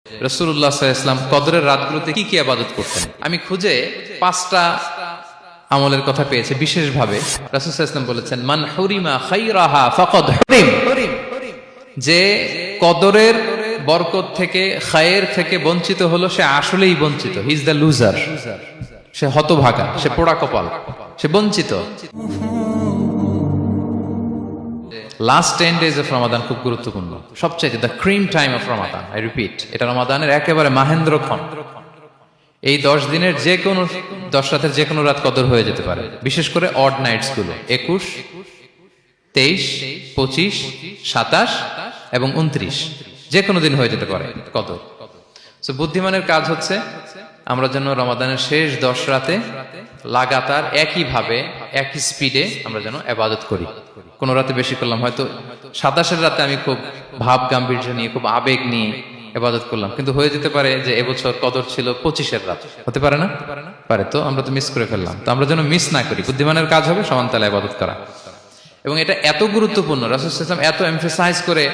রাসূলুল্লাহ সাল্লাল্লাহু আলাইহি ওয়াসাল্লাম কদরের রাতগুলোতে কি কি ইবাদত করতেন। আমি খুঁজে 5টা আমলের কথা পেয়েছি বিশেষভাবে। রাসূল সাল্লাল্লাহু আলাইহি ওয়াসাল্লাম বলেছেন, মান হুরিমা খায়রাহা ফাকাদ হুরিম, যে কদরের বরকত থেকে খায়ের থেকে বঞ্চিত হলো সে আসলেই বঞ্চিত। হি ইজ দ্য লুজার, সে হতভাগা, সে পোড়া কপাল, সে বঞ্চিত। লাস্ট 10 days অফ রমাদান খুব গুরুত্বপূর্ণ, সবচেয়ে the cream time of Ramadan. I repeat, এটা রমাদানের একেবারে মাহেন্দ্রক্ষণ। এই 10 দিনের যে কোনো 10 রাতের যে কোনো রাত কদর হয়ে যেতে পারে, বিশেষ করে অড নাইটস গুলো 21, 23, 25, 27 এবং 29, যে কোনো দিন হয়ে যেতে পারে কদর। সো বুদ্ধিমানের কাজ হচ্ছে আমরা যেন রমাদানের শেষ 10 রাতে লাগাতার একইভাবে একই স্পিডে আমরা যেন ইবাদত করি। কোন রাতে বেশি করলাম, হয়তো 27 রাতে আমি খুব ভাব গাম্ভীর্য নিয়ে খুব আবেগ নিয়ে ইবাদত করলাম, কিন্তু হয়ে যেতে পারে যে এবছর কদর ছিল 25 রাত, হতে পারে না? পারে। তো আমরা তো মিস করে ফেললাম। তো আমরা যেন মিস না করি। বুদ্ধিমানের কাজ হবে সমান তালে ইবাদত করা। এবং এটা এত গুরুত্বপূর্ণ, রাসূল সাল্লাল্লাহু আলাইহি ওয়াসাল্লাম এত এমফাসাইজ করে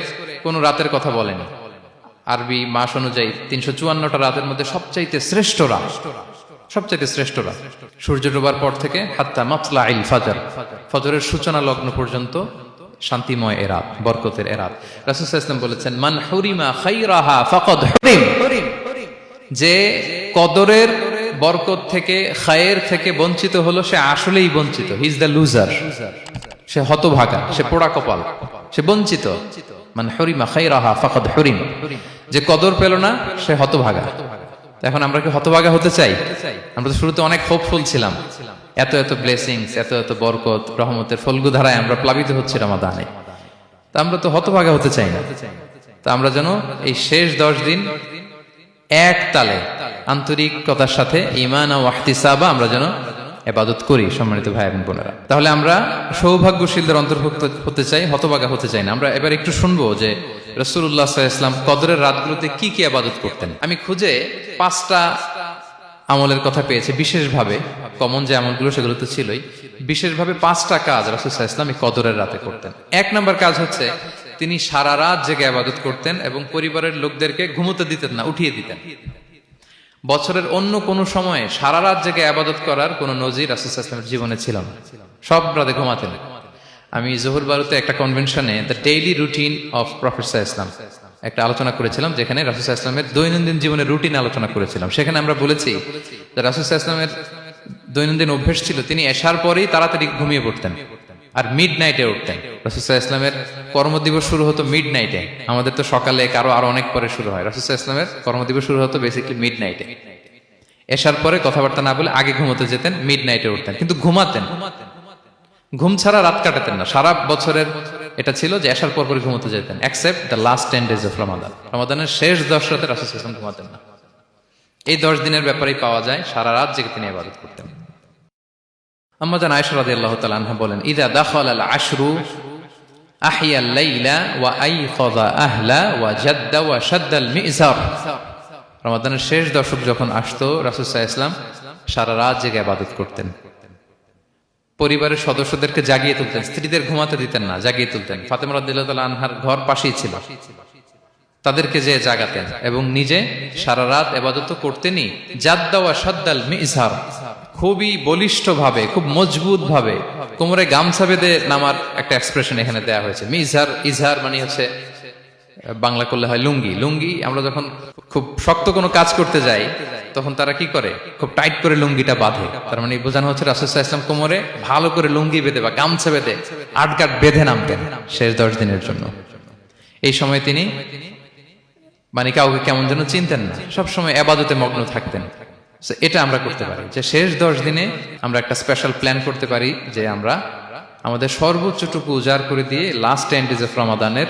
কোন রাতের কথা বলেনি। আরবি মাস অনুযায়ী 354টা রাতের মধ্যে সবচাইতে শ্রেষ্ঠ রাত, সবচাইতে শ্রেষ্ঠ রাত সূর্য ডোবার পর থেকে হাত্তা মাতলাইল ফাজর, ফজরের সূচনা লগ্ন পর্যন্ত শান্তিময় এ রাত, বরকতের এ রাত। রাসূল সাল্লাল্লাহু আলাইহি ওয়াসাল্লাম বলেছেন, মান হুরিমা খায়রাহা ফাকাদ হুরিম, যে কদরের বরকত থেকে খায়ের থেকে বঞ্চিত হলো সে আসলেই বঞ্চিত। হি ইজ দ্য লুজার, সে হতভাগা, সে পোড়া কপাল, সে বঞ্চিত। মান হুরিমা খায়রাহা ফাকাদ হুরিম, যে কদর পেল না সে হতভাগা। এখন আমরা কি হতভাগা হতে চাই? আমরা তো শুরুতে অনেক হোপফুল ছিলাম, এত এত ব্লেসিংস, এত এত বরকত, রহমতের ফলগুধারায় আমরা প্লাবিত হচ্ছি রমাদানে। তা আমরা তো হতভাগা হতে চাই না। তা আমরা যেন এই শেষ 10 দিন এক তালে আন্তরিকতার সাথে ঈমান ও ইহতিসাবা আমরা যেন ইবাদত করি। সম্মানিত ভাই এবং বোনেরা, তাহলে আমরা সৌভাগ্যশীলদের অন্তর্ভুক্ত হতে চাই, হতভাগা হতে চাই না। আমরা এবার একটু শুনবো যে রাসূলুল্লাহ সাল্লাল্লাহু আলাইহি ওয়াসাল্লাম কদরের রাতগুলোতে কি কি ইবাদত করতেন। আমি খুঁজে 5টা আমলের কথা পেয়েছি বিশেষভাবে। কমন যে আমলগুলো সেগুলো তো ছিলই, বিশেষভাবে 5টা কাজ রাসূল সাল্লাল্লাহু আলাইহি ওয়াসাল্লাম এই কদরের রাতে করতেন। 1 নম্বর কাজ হচ্ছে তিনি সারা রাত জেগে ইবাদত করতেন এবং পরিবারের লোকদেরকে ঘুমোতে দিতেন না, উঠিয়ে দিতেন। বছরের অন্য কোনো সময়ে সারা রাত জেগে ইবাদত করার কোনো নজির রাসূল সাল্লাল্লাহু আলাইহি ওয়াসাল্লামের জীবনে ছিল না। সব রাতে ঘুমাতেন। আমি জোহর বারুতে একটা কনভেনশনে the daily routine of prophet সাল্লাল্লাহু আলাইহি ওয়াসাল্লাম একটা আলোচনা করেছিলাম, যেখানে রাসূল সাল্লাল্লাহু আলাইহি ওয়াসাল্লামের দৈনন্দিন জীবনের রুটিন আলোচনা করেছিলাম। সেখানে আমরা বলেছি যে রাসূল সাল্লাল্লাহু আলাইহি ওয়াসাল্লামের দৈনন্দিন অভ্যাস ছিল তিনি এশার পরেই তাড়াতাড়ি ঘুমিয়ে পড়তেন আর মিড নাইটে উঠতেন। রাসূল সাল্লাল্লাহু আলাইহি ওয়াসাল্লামের কর্মদিবস শুরু হতো মিড নাইটে। আমাদের তো সকালে আরো অনেক পরে শুরু হয়। রাসূল সাল্লাল্লাহু আলাইহি ওয়াসাল্লামের কর্মদিবস শুরু হতো বেসিক্যালি মিড নাইটে। এশার পরে কথাবার্তা না বলে আগে ঘুমোতে যেতেন, মিড নাইটে উঠতেন, কিন্তু ঘুমাতেন। ঘুম ছাড়া রাত কাটাতেন না। সারা বছরের এটা ছিল যে এশার পর পরে ঘুমোতে যেতেন, except the last 10 days of Ramadan. রমাদানের শেষ 10 রাতে রাসূল সাল্লাল্লাহু আলাইহি ওয়াসাল্লাম ঘুমাতেন না। এই 10 দিনের ব্যাপারেই পাওয়া যায় সারা রাত জেগে তিনি ইবাদত করতেন। আম্মা জান আয়েশা রাদিয়াল্লাহু তাআলা আনহা বলেন, ইযা দাখালাল আশরু আহিয়াল লাইলা ওয়া আইখাযা আহলা ওয়া জাদ্দা ওয়া শাদ্দাল মিজার। রমাদানের শেষ দশক যখন আসতো রাসূল সাল্লাল্লাহু আলাইহি ওয়াসাল্লাম সারা রাত জেগে ইবাদত করতেন। পরিবারের সদস্যদেরকে জাগিয়ে তুলতেন, স্ত্রীদের ঘুমাতে দিতেন না, জাগিয়ে তুলতেন। ফাতেমা রাদিয়াল্লাহু তাআলা আনহার ঘর পাশেই ছিল, তাদেরকে যে জাগাতেন এবং নিজে সারা রাত ইবাদত করতেনই। জাদ্দা ওয়া শাদ্দাল মিজার, খুবই বলিষ্ঠ ভাবে, খুব মজবুত ভাবে কোমরে গামছা বেঁধে নামার একটা এক্সপ্রেশন এখানে দেয়া হয়েছে। মিজার, ইজহার মানে হচ্ছে বাংলা করলে হয় লুঙ্গি। লুঙ্গি আমরা যখন খুব শক্ত কোনো কাজ করতে যাই তখন তারা কি করে, খুব টাইট করে লুঙ্গিটা বাঁধে। তার মানে বোঝানো হচ্ছে রাসূল সাল্লাল্লাহু আলাইহি ওয়াসাল্লাম কোমরে ভালো করে লুঙ্গি বেঁধে বা গামছা বেঁধে আটগাট বেঁধে নামতেন শেষ 10 দিনের জন্য। এই সময় তিনি মানে কাউকে কেমন যেন চিনতেন না, সবসময় ইবাদতে মগ্ন থাকতেন। এটা আমরা করতে পারি যে শেষ 10 দিনে আমরা একটা স্পেশাল প্ল্যান করতে পারি যে আমরা আমাদের সর্বোচ্চটুকু উজাড় করে দিয়ে লাস্ট 10 days অফ রমাদানের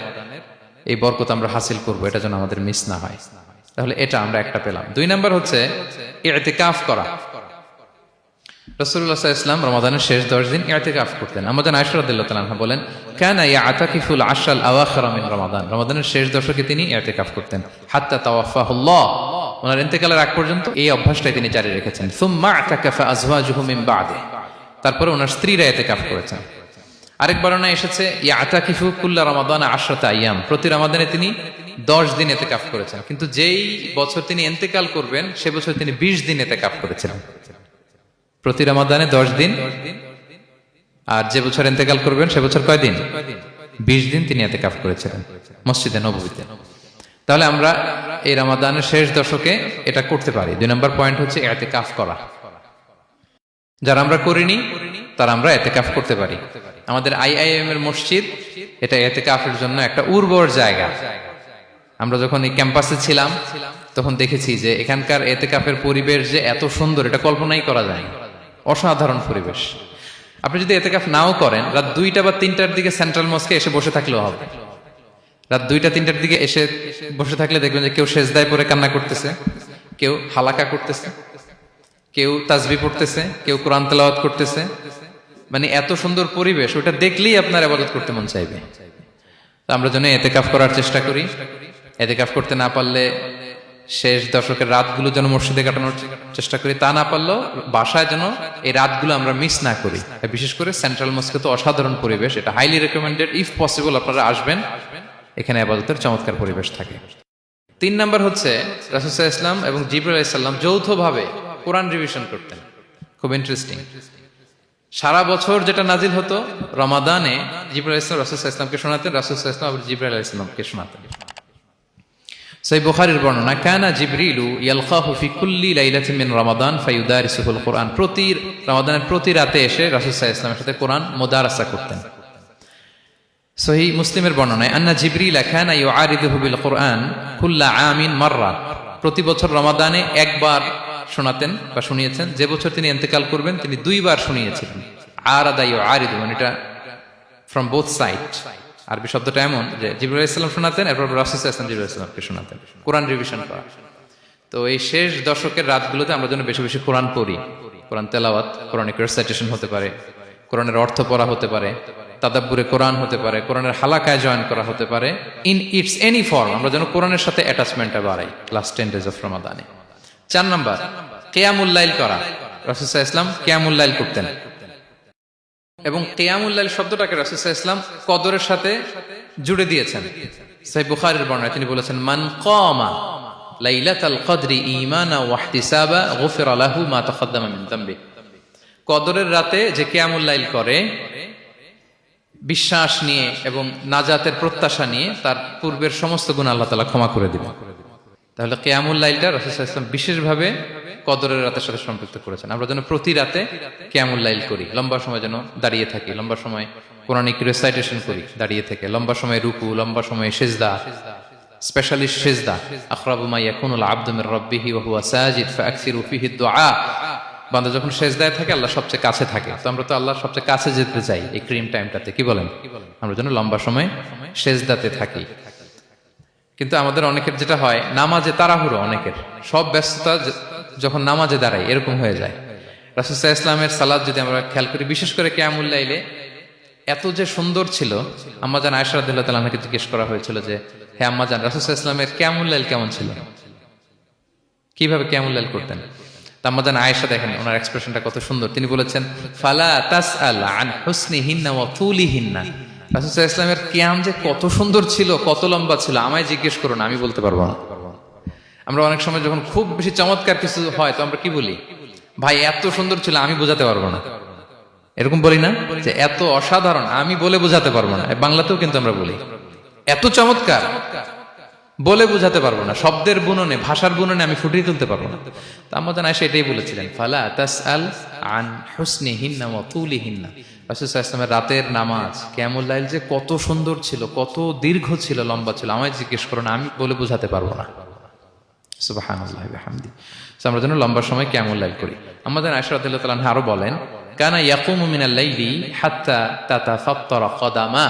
এই বরকত আমরা হাসিল করব, এটা যেন আমাদের মিস না হয়। তাহলে এটা আমরা একটা পেলাম। 2 নাম্বার হচ্ছে ইতিকাফ করা। রাসূলুল্লাহ সাল্লাল্লাহু আলাইহি ওয়াসাল্লাম রমাদানের শেষ 10 দিন ইতিকাফ করতেন। আম্মা জান আয়েশা রাদিয়াল্লাহু তাআলা আনহা বলেন, কানা ইয়াতাকিফুল আশরাল আওয়াখির মিন রমাদান। রমাদানের শেষ দশকে তিনি ইতিকাফ করতেন হাত্তা তাওয়াফাহুল্লাহ, ওনার ইন্তেকালের আগ পর্যন্ত এই অভ্যাসটাই তিনি জারি রেখেছেন। সুম্মা আতাকাফা আজওয়াজুহু মিন বাদে, তারপরে ওনার স্ত্রীরা ইতিকাফ করেছেন। আরেক বর্ণনায় এসেছে ইয়াতাকিফু কুল্লা রমাদান 10 আইয়াম, প্রতি রমাদানে তিনি 10 দিন ইতিকাফ করেছেন। কিন্তু যেই বছর তিনি ইন্তেকাল করবেন সে বছর তিনি 20 দিন ইতিকাফ করেছিলেন। প্রতি রমাদানে 10 দিন, আর যে বছর ইন্তেকাল করবেন সে বছর কয় দিন? 20 দিন তিনি ইতিকাফ করেছিলেন মসজিদে নববীতে। তাহলে আমরা এই রমাদানের শেষ দশকে এটা করতে পারি। 2 নম্বর পয়েন্ট হচ্ছে ইতিকাফ করা। যারা আমরা করিনি তারা আমরা ইতিকাফ করতে পারি। আমাদের আইআইএম এর মসজিদ এটা ইতিকাফের জন্য একটা উর্বর জায়গা। আমরা যখন এই ক্যাম্পাসে ছিলাম তখন দেখেছি যে এখানকার ইতিকাফের পরিবেশ যে এত সুন্দর এটা কল্পনাই করা যায় না। অসাধারণ পরিবেশ। আপনি যদি ইতিকাফ নাও করেন, রাত 2টা বা 3টার দিকে সেন্ট্রাল মস্কে এসে বসে থাকলেও হবে। রাত 2টা 3টার দিকে এসে বসে থাকলে দেখবেন যে কেউ সেজদায় পড়ে কান্না করতেছে, কেউ হালাকা করতেছে, কেউ তাসবিহ পড়তেছে, কেউ কোরআন তেলাওয়াত করতেছে। মানে এত সুন্দর পরিবেশ, ওটা দেখলেই আপনার ইবাদত করতে মন চাইবে। তো আমরা যেন ইতিকাফ করার চেষ্টা করি। ইতিকাফ করতে না পারলে শেষ দশকের রাতগুলো যেন মসজিদে কাটানোর চেষ্টা করি, তা না পারলেও বাসায় যেন এই রাতগুলো আমরা মিস না করি। বিশেষ করে সেন্ট্রাল মস্কে তো অসাধারণ পরিবেশ, এটা হাইলি রেকমেন্ডেড। ইফ পসিবল আপনারা আসবেন, এখানে ইবাদতের চমৎকার পরিবেশ থাকে। 3 নাম্বার হচ্ছে রাসূল সাল্লাল্লাহু আলাইহি ওয়াসাল্লাম এবং জিবরাইল আলাইহিস সালাম যৌথভাবে কোরআন রিভিশন করতেন। খুব ইন্টারেস্টিং। সারা বছর যেটা নাজিল হতো, রমাদানে জিবরাইল আলাইহিস সালাম রাসূল সাল্লাল্লাহু আলাইহি ওয়াসাল্লামকে শোনাতেন, রাসূল সাল্লাল্লাহু আলাইহি ওয়াসাল্লাম আবার জিবরাইল আলাইহিস সালামকে শোনাতেন। সহিহ বুখারীর বর্ণনা, কানা জিবরিলু ইয়ালকাহু ফি কুল্লি লাইলাতিন মিন রমাদান ফায়ুদারিসুল কুরআন। প্রতি রমাদানের প্রতি রাতে এসে রাসূল সাল্লাল্লাহু আলাইহি ওয়াসাল্লামের সাথে কোরআন মুদারাসা করতেন। সহিহ মুসলিমের বর্ণনায়, আন্না জিবরিল কানা ইউআরিদুহু বিল কুরআন কুল্লা আমিন মাররা। প্রতি বছর রমাদানে একবার শোনাতেন বা শুনিয়েছেন। যে বছর তিনি ইন্তেকাল করবেন তিনি 2 বার শুনিয়েছিলেন। আরাদা ইউআরিদু, মানে এটা ফ্রম বোথ সাইড। আরবি শব্দটা এমন যে জিবরাইল আলাইহিস সালাম শোনাতেন, এরপর রাসূল সাল্লাল্লাহু আলাইহি ওয়াসাল্লাম জিবরাইল আলাইহিস সালামকে শোনাতেন। কোরআন রিভিশন করা। তো এই শেষ দশকের রাতগুলোতে আমরা যেন বেশি বেশি কোরআন পড়ি। কোরআন তেলাওয়াত, কোরআনিক রিসাইটেশন হতে পারে, কোরআনের অর্থ পড়া হতে পারে, তাদাব্বুরে কোরআন হতে পারে, কোরআনের হালাকায় জয়েন করা হতে পারে। ইন ইটস এনি ফর্ম আমরা যেন কোরআনের সাথে অ্যাটাচমেন্টটা বাড়াই লাস্ট 10 ডেজ অফ রমাদানে। 4 নাম্বার, কিয়ামুল লাইল করা। রাসূল সাল্লাল্লাহু আলাইহি ওয়াসাল্লাম কিয়ামুল লাইল করতেন, এবং কিয়ামুল লাইল শব্দটাকে রাসূল সাল্লাল্লাহু আলাইহি ওয়াসাল্লাম কদরের সাথে জুড়ে দিয়েছেন। সহিহ বুখারীর বর্ণনায় তিনি বলেছেন, মান কামা লাইলাতাল কদরি ঈমানা ওয়া ইহতিসাবা গুফিরা লাহু মা তাকাদ্দামা মিন যামবি। কদরের রাতে যে কিয়ামুল লাইল করে বিশ্বাস নিয়ে এবং নাজাতের প্রত্যাশা নিয়ে, তার পূর্বের সমস্ত গুনাহ আল্লাহ তাআলা ক্ষমা করে দিবেন। তাহলে কিয়ামুল লাইলটা রাসূল সাল্লাল্লাহু আলাইহি ওয়াসাল্লাম বিশেষভাবে কদরের রাতের সাথে সম্পৃক্ত করেছেন। আমরা যেন প্রতি রাতে কিয়ামুল লাইল করি, লম্বা সময় যেন দাঁড়িয়ে থাকি, লম্বা সময় কোরআনিক রিসাইটেশন করি দাঁড়িয়ে থেকে, লম্বা সময় রুকু, লম্বা সময় সিজদা, স্পেশালি সিজদা। আখরাবু মা ইয়াকুনুল আবদু মির রাব্বিহি ওয়া হুয়া সাজিদ ফাআকসিরু ফিহি দুআ। বান্দা যখন সিজদায় থাকে আল্লাহ সবচেয়ে কাছে থাকে। তো আমরা তো আল্লাহর সবচেয়ে কাছে যেতে চাই এই ক্রিম টাইমটাতে, কি বলেন? আমরা যেন লম্বা সময় সিজদাতে থাকি। কিন্তু আমাদের অনেকের যেটা হয়, নামাজে তাড়াহুড়ো, অনেকের সব ব্যস্ততা যখন নামাজে দাঁড়াই এরকম হয়ে যায়। রাসূল সাল্লাল্লাহু আলাইহি ওয়াসাল্লামের সালাত যদি আমরা খেয়াল করি, বিশেষ করে কিয়ামুল লাইলে এত যে সুন্দর ছিল। আম্মাজান আয়েশা রাদিয়াল্লাহু তাআলা আনহাকে জিজ্ঞেস করা হয়েছিল যে, হে আম্মাজান, রাসূল সাল্লাল্লাহু আলাইহি ওয়াসাল্লামের কিয়ামুল লাইল কেমন ছিল, কিভাবে কিয়ামুল লাইল করতেন? আম্মাজান আয়েশা, দেখেন ওনার এক্সপ্রেশনটা কত সুন্দর। তিনি বলেছেন, ফালা তাসআল আন হুসনিহিন্না ওয়া তুলিহিন্না। রাসূল সাল্লাল্লাহু আলাইহি ওয়াসাল্লামের কিয়াম যে কত সুন্দর ছিল, কত লম্বা ছিল, আমায় জিজ্ঞেস করো না, আমি বলতে পারবো না। আমরা অনেক সময় যখন খুব বেশি চমৎকার কিছু হয় তো আমরা কি বলি, ভাই এত সুন্দর ছিল আমি বোঝাতে পারবো না। এরকম বলি না যে এত অসাধারণ আমি বলে বোঝাতে পারবো না? বাংলাতেও কিন্তু আমরা বলি এত চমৎকার বলে বোঝাতে পারবো না, শব্দের বুননে, ভাষার বুননে আমি ফুটিয়ে তুলতে পারবো না। তো আম্মাজান আয়েশা এটাই বলেছিলেন, ফালা তাসআল আন হুসনিহিন্না ওয়া তুলিহিন্না। রাসূল সাল্লাল্লাহু আলাইহি ওয়াসাল্লামের রাতের নামাজ কিয়ামুল লাইল যে কত সুন্দর ছিল, কত দীর্ঘ ছিল, লম্বা ছিল, আমায় জিজ্ঞেস করো না, আমি বলে বোঝাতে পারবো না। সুবহানাল্লাহি ওয়া বিহামদিহি। আমরা যেন লম্বা সময় কিয়ামুল লাইল করি। আম্মাজান আয়েশা রাদিয়াল্লাহু তাআলা আনহা আরো বলেন, কানা ইয়াকুমু মিনাল লাইলি হাত্তা তাতাফাত্তারা কদামা।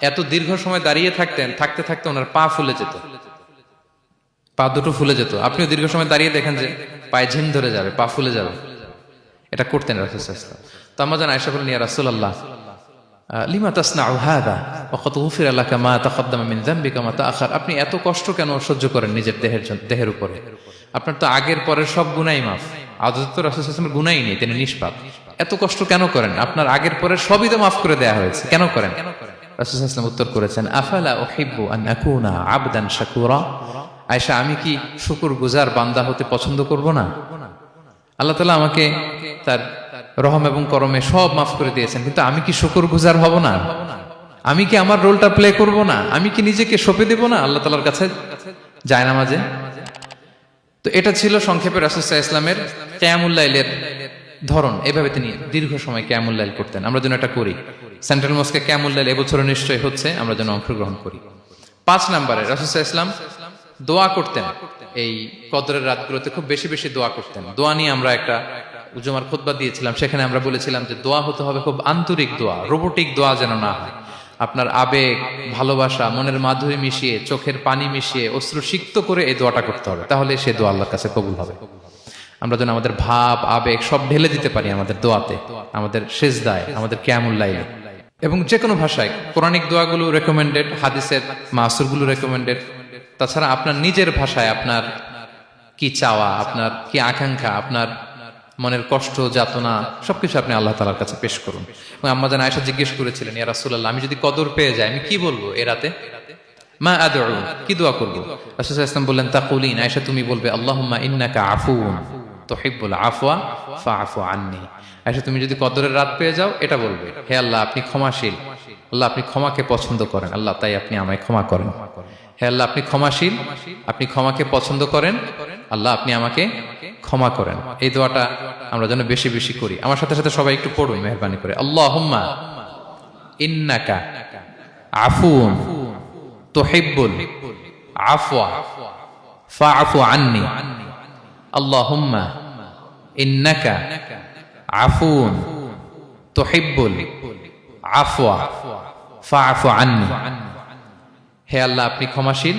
এত দীর্ঘ সময় দাঁড়িয়ে থাকতেন, থাকতে থাকতে ওনার পা ফুলে যেত, পা দুটো ফুলে যেত। আপনিও দীর্ঘ সময় দাঁড়িয়ে দেখেন যে পায়ে ঝিম ধরে যাবে, পা ফুলে যাবে, এটা করতেন রাসূল সাল্লাল্লাহু আলাইহি ওয়াসাল্লাম। তো আম্মাজান আয়েশা বলেন, ইয়া রাসূলুল্লাহ লিমা তাসনাউ হাযা ওয়া ক্বাদ গুফিরা লাকা মা তাকাদ্দামা মিন যামবিকা মা তাআখার। আপনি এত কষ্ট কেন সহ্য করেন নিজের দেহের উপরে? আপনার তো আগের পরের সব গুনাহই মাফ। আদত তো রাসূল সাল্লাল্লাহু আলাইহি ওয়াসাল্লামের গুনাহই নেই, তিনি নিষ্পাপ, এত কষ্ট কেন করেন? আপনার আগের পরের সবই তো মাফ করে দেয়া হয়েছে, কেন করেন? রাসূল সাল্লাল্লাহু আলাইহি ওয়াসাল্লাম উত্তর করেছেন, আফালা উহিব্বু আন আকুনা আবদান শাকুরা। আয়েশা, আমি কি শুকরগুজার বান্দা হতে পছন্দ করব না? আল্লাহ তাআলা আমাকে তার রহম এবং করমে সব মাফ করে দিয়েছেন, কিন্তু আমি কি শুকরগুজার হব না? আমি কি আমার রোলটা প্লে করব না? আমি কি নিজেকে সঁপে দেব না আল্লাহ তাআলার কাছে জায়নামাজে? তো এটা ছিল সংক্ষেপে রাসূল সাল্লাল্লাহু আলাইহি ওয়াসাল্লামের কিয়ামুল লাইলের ধরন। এভাবে তিনি দীর্ঘ সময় কিয়ামুল লাইল করতেন। আমরা যেন এটা করি। সেন্ট্রাল মস্কে কিয়ামুল লাইল এবছরও নিশ্চয়ই হচ্ছে, আমরা যেন অংশগ্রহণ করি। 5 নম্বরে রাসূল সাল্লাল্লাহু আলাইহি ওয়াসাল্লাম দোয়া করতেন। এই কদরের রাতগুলোতে খুব বেশি বেশি দোয়া করতেন। দোয়া নিয়ে আমরা একটা জুমার খুতবা দিয়েছিলাম, সেখানে আমরা বলেছিলাম যে দোয়া হতে হবে খুব আন্তরিক দোয়া, রোবোটিক দোয়া যেন না হয়। আপনার আবেগ, ভালোবাসা, মনের মাধুরী মিশিয়ে, চোখের পানি মিশিয়ে, অশ্রু সিক্ত করে এই দোয়াটা করতে হবে, তাহলে সে দোয়া আল্লাহর কাছে কবুল হবে। আমরা যেন আমাদের ভাব, আবেগ সব ঢেলে দিতে পারি আমাদের দোয়াতে, আমাদের সেজদায়, আমাদের কিয়ামুল লাইলে। এবং যে কোনো ভাষায় কোরআনিক দোয়াগুলো রেকমেন্ডেড, হাদিসের মাসুরগুলো রেকমেন্ডেড। তাছাড়া আপনার নিজের ভাষায় আপনার কি চাওয়া, আপনার কি আকাঙ্ক্ষা, আপনার মনের কষ্ট, যাতনা সবকিছু আপনি আল্লাহ তাআলার কাছে পেশ করুন। এবং আম্মা জান আয়েশা জিজ্ঞেস করেছিলেন, ইয়া রাসূলুল্লাহ, আমি যদি কদর পেয়ে যাই আমি কি বলবো এ রাতে? মা আদউ, কি দোয়া করব? রাসূল সাল্লাল্লাহু আলাইহি ওয়াসাল্লাম বললেন, তাকুলিন, আয়েশা তুমি বলবে, আল্লাহুম্মা ইন্নাকা আফুউন তুহিব্বুল আফওয়া ফাআফু আন্নী। আয়েশা তুমি যদি কদরের রাত পেয়ে যাও এটা বলবে, হে আল্লাহ আপনি ক্ষমাশীল, আল্লাহ আপনি ক্ষমাকে পছন্দ করেন, আল্লাহ তাই আপনি আমায় ক্ষমা করেন। হে আল্লাহ আপনি ক্ষমাশীল, আপনি ক্ষমাকে পছন্দ করেন, আল্লাহ আপনি আমাকে ক্ষমা করেন। এই দোয়াটা আমরা যেন বেশি বেশি করি। আমার সাথে সাথে সবাই একটু পড়ুন মেহেরবানি করে, আল্লাহুম্মা ইন্নাকা আফুউন তুহিব্বুল আফওয়া ফাআফু আন্নী। আল্লাহুম্মা ইন্নাকা আফুউন তুহিব্বুল আফওয়া ফাআফু আন্নী। হে আল্লাহ আপনি ক্ষমাশীল,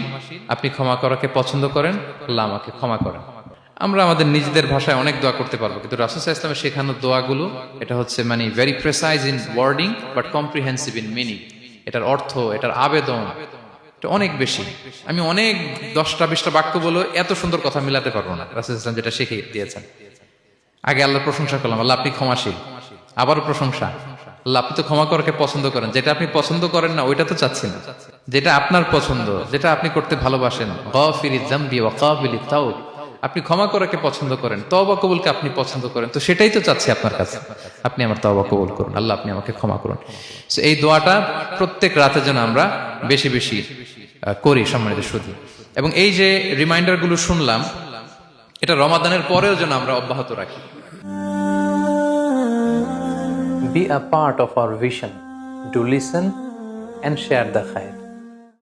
আপনি ক্ষমা করাকে পছন্দ করেন, আল্লাহ আমাকে ক্ষমা করেন। আমরা আমাদের নিজেদের ভাষায় অনেক দোয়া করতে পারবো, কিন্তু রাসূল সাল্লাল্লাহু আলাইহি ওয়াসাল্লামের শেখানো দোয়াগুলো এটা হচ্ছে মানে very precise in wording but comprehensive in meaning. এটার অর্থ, এটার আবেদন এটা অনেক বেশি। আমি অনেক 10টা-20টা বাক্য বলে এত সুন্দর কথা মিলাতে পারবো না। রাসূল সাল্লাল্লাহু আলাইহি ওয়াসাল্লাম যেটা শিখিয়ে দিয়েছেন, আগে আল্লাহর প্রশংসা করলাম, আল্লাহ আপনি ক্ষমাশীল, আবারও প্রশংসা, আল্লাহ আপনি তো ক্ষমা করাকে পছন্দ করেন। যেটা আপনি পছন্দ করেন না ওইটা তো চাচ্ছি না, যেটা আপনার পছন্দ, যেটা আপনি করতে ভালোবাসেন, গাফিরিয যামবি ওয়া কাবিলিত তাওব, আপনি ক্ষমা করাকে পছন্দ করেন, তওবা কবুলকে আপনি পছন্দ করেন, তো সেটাই তো চাচ্ছি আপনার কাছে, আপনি আমার তওবা কবুল করুন, আল্লাহ আপনি আমাকে ক্ষমা করুন। সো এই দোয়াটা প্রত্যেক রাতে যেন আমরা বেশি বেশি করি সম্মানিত সুধী। এবং এই যে রিমাইন্ডারগুলো শুনলাম, এটা রমাদানের পরেও যেন আমরা অব্যাহত রাখি। Be a part of our vision. Do listen and share the khair.